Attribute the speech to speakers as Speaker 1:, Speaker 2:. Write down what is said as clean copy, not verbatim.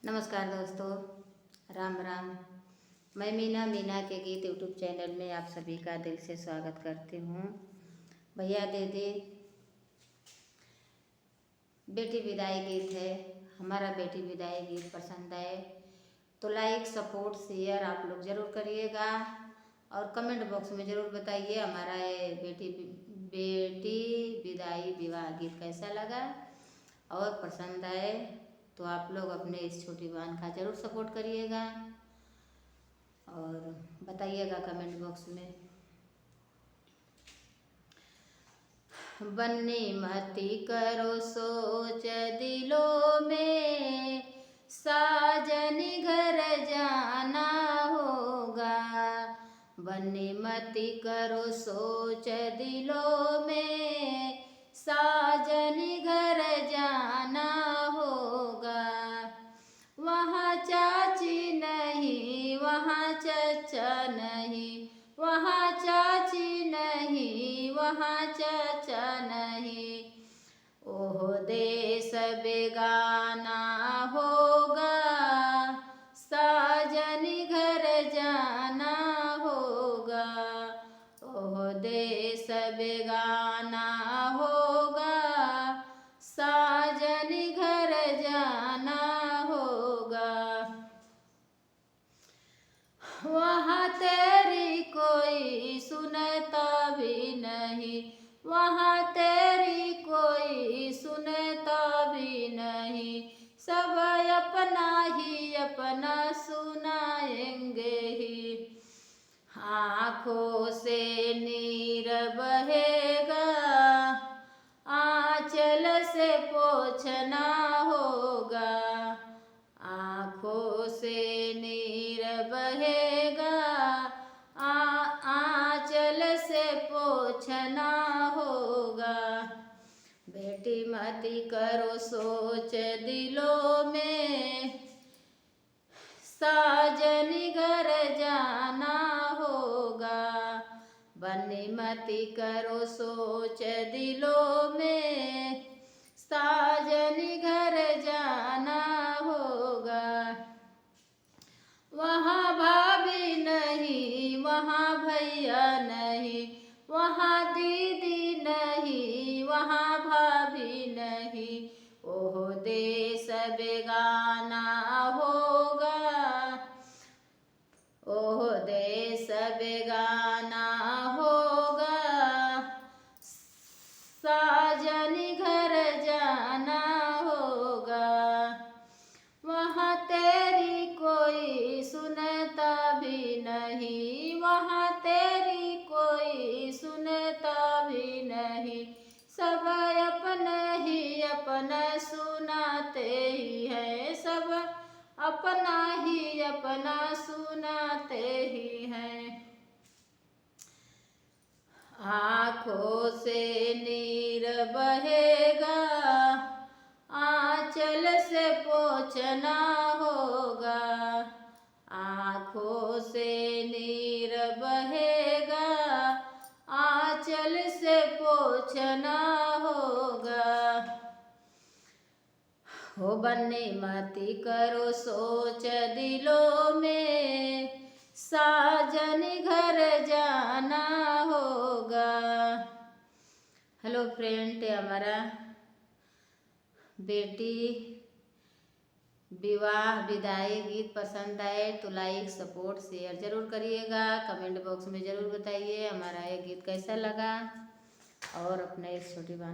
Speaker 1: नमस्कार दोस्तों, राम राम। मैं मीना के गीत यूट्यूब चैनल में आप सभी का दिल से स्वागत करती हूँ। भैया दीदी, बेटी विदाई गीत है। हमारा बेटी विदाई गीत पसंद आए तो लाइक सपोर्ट शेयर आप लोग ज़रूर करिएगा और कमेंट बॉक्स में ज़रूर बताइए हमारा ये बेटी विदाई विवाह गीत कैसा लगा और पसंद आए तो आप लोग अपने इस छोटी बहन का ज़रूर सपोर्ट करिएगा और बताइएगा कमेंट बॉक्स में। बन्नी मती करो सोच दिलों में, साजनी घर जाना होगा। बन्नी मती करो सोच दिलों में, साजनी घर जाना होगा। वहाँ चाची नहीं, वहाँ चचा नहीं, वहाँ चाची नहीं, वहाँ चचा नहीं। ओह देश बेगाना होगा, साजनी घर जाना होगा। ओह देश बेगाना होगा, साजनी घर जाना होगा। वहाँ तेरी कोई सुनता भी नहीं, वहाँ तेरी कोई सुनता भी नहीं। सब अपना ही अपना सुनाएंगे ही। आँखों से नीर बहेगा, आँचल से पोंछना होगा। आँखों से नीर बहेगा, आँचल से पोंछना होगा। बेटी मती करो सोच दिलों में, साजनी घर जाना होगा। बन्नी मती करो सोच दिलों में, साजनी घर जाना होगा। वहाँ भाभी नहीं, वहाँ भैया नहीं, वहाँ दीदी नहीं, वहाँ भाभी नहीं। ओह देश बेगाना होगा, ओह देश बेगाना होगा, साजनी घर जाना होगा। वहाँ तेरी कोई सुनता भी नहीं, वहाँ तेरी कोई सुनता भी नहीं। सब अपना ही अपना सुनाते ही है, सब अपना ही अपना सुनाते ही हैं। आँखों से नीर बहेगा, आँचल से पोंछना होगा। आँखों से नीर बहेगा, आँचल से पोंछना होगा। हो बन्नी मती करो सोच दिलों में, साजनी घर जाना होगा। हेलो फ्रेंड, हमारा बेटी विवाह विदाई गीत पसंद आए तो लाइक सपोर्ट शेयर ज़रूर करिएगा। कमेंट बॉक्स में ज़रूर बताइए हमारा ये गीत कैसा लगा और अपने इस छोटी बहन